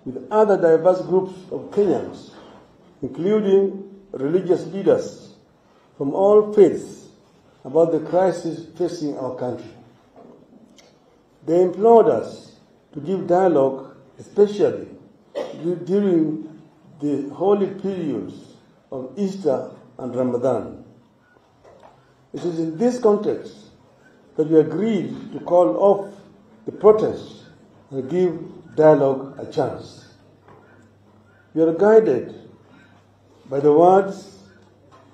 with other diverse groups of Kenyans, including religious leaders from all faiths, about the crisis facing our country. They implored us to give dialogue, especially during the holy periods of Easter and Ramadan. It is in this context that we agreed to call off the protests and give dialogue a chance. We are guided by the words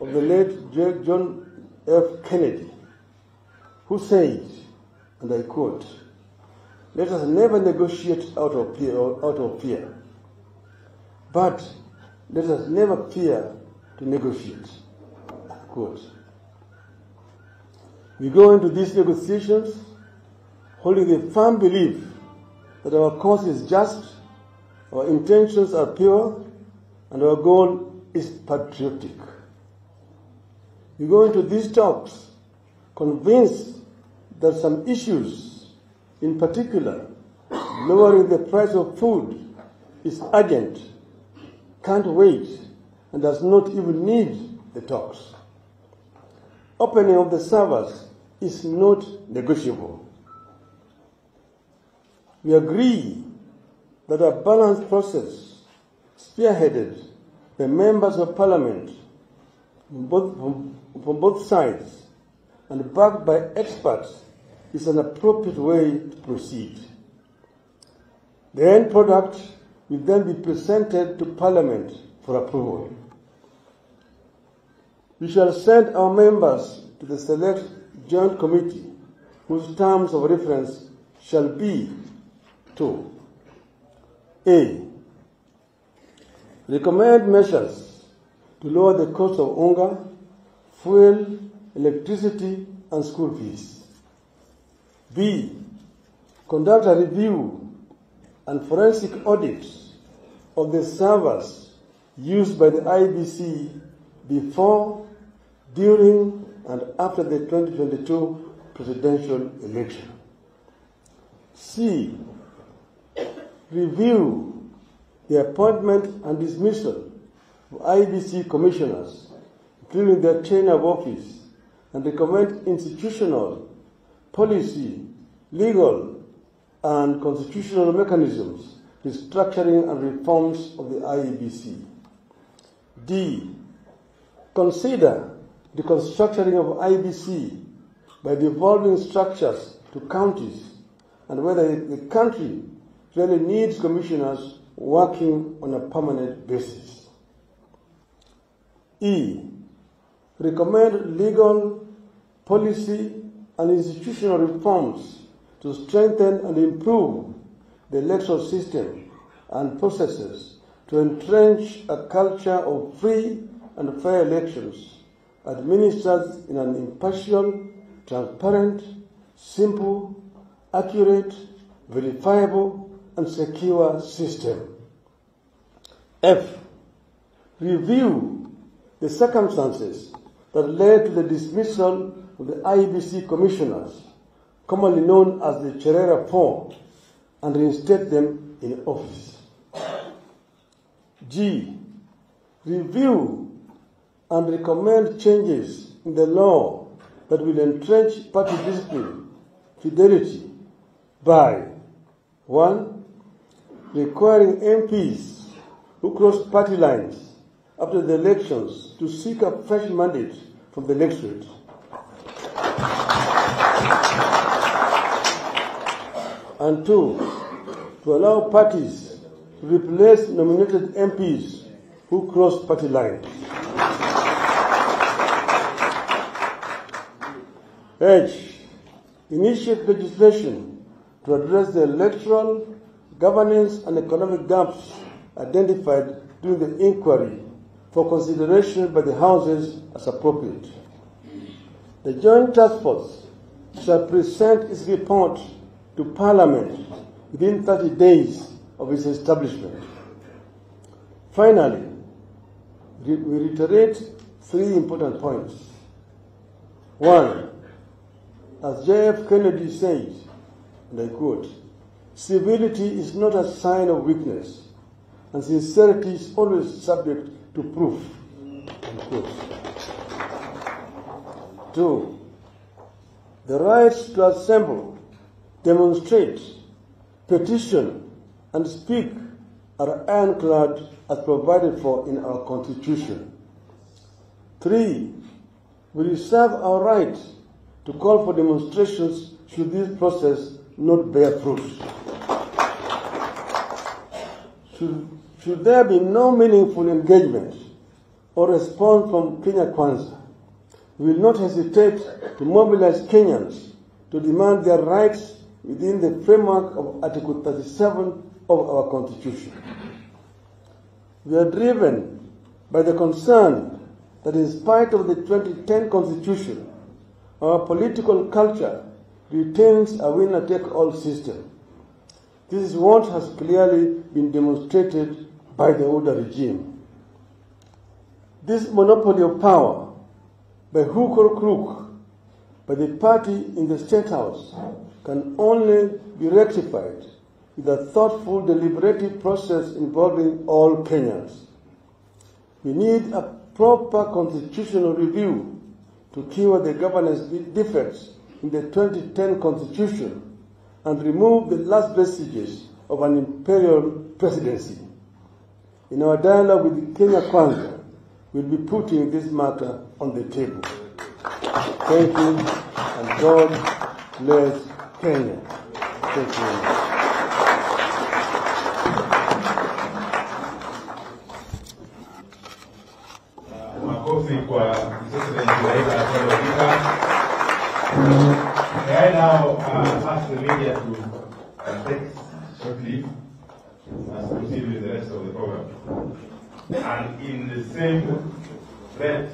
of the late John F. Kennedy, who said, and I quote, "Let us never negotiate out of fear, but let us never fear to negotiate." Quote. We go into these negotiations holding the firm belief that our cause is just, our intentions are pure, and our goal is patriotic. We go into these talks convinced that some issues, in particular lowering the price of food, is urgent, can't wait, and does not even need the talks. Opening of the servers is not negotiable. We agree that a balanced process, spearheaded by members of parliament from both sides and backed by experts, is an appropriate way to proceed. The end product will then be presented to Parliament for approval. We shall send our members to the Select Joint Committee, whose terms of reference shall be to A. Recommend measures to lower the cost of unga, fuel, electricity, and school fees. B. Conduct a review and forensic audit of the servers used by the IEBC before, during, and after the 2022 presidential election. C. Review the appointment and dismissal of IEBC commissioners, including their tenure of office, and recommend institutional, policy, legal, and constitutional mechanisms, restructuring and reforms of the IEBC. D. Consider the constructing of IEBC by devolving structures to counties, and whether the country really needs commissioners working on a permanent basis. E. Recommend legal, policy, and institutional reforms to strengthen and improve the electoral system and processes to entrench a culture of free and fair elections administered in an impartial, transparent, simple, accurate, verifiable, and secure system. F. Review the circumstances that led to the dismissal of the IEBC commissioners, commonly known as the Cherera Four, and reinstate them in office. G. Review and recommend changes in the law that will entrench party discipline, fidelity, by 1. Requiring MPs who cross party lines after the elections to seek a fresh mandate from the electorate. And 2. To allow parties to replace nominated MPs who cross party lines. H. Initiate legislation to address the electoral, governance, and economic gaps identified during the inquiry for consideration by the Houses as appropriate. The Joint Task Force shall present its report to Parliament within 30 days of its establishment. Finally, we reiterate 3 important points. 1. As J.F. Kennedy said, and I quote, "Civility is not a sign of weakness, and sincerity is always subject to proof. Unquote. 2. The rights to assemble, demonstrate, petition, and speak are ironclad as provided for in our Constitution. 3. We reserve our right to call for demonstrations should this process not bear fruit. Should there be no meaningful engagement or response from Kenya Kwanza, we will not hesitate to mobilize Kenyans to demand their rights within the framework of Article 37 of our Constitution. We are driven by the concern that in spite of the 2010 Constitution, our political culture retains a winner-take-all system. This is what has clearly been demonstrated by the older regime. This monopoly of power, by hook or crook, by the party in the State House, can only be rectified with a thoughtful, deliberative process involving all Kenyans. We need a proper constitutional review to cure the governance defects in the 2010 Constitution and remove the last vestiges of an imperial presidency. In our dialogue with Kenya Kwanza, we'll be putting this matter on the table. Thank you, and God bless Kenya. Thank you. Makofi kwa President Raila Odinga. May I now ask the media to take short leave as proceed with the rest of the program. And in the same breath,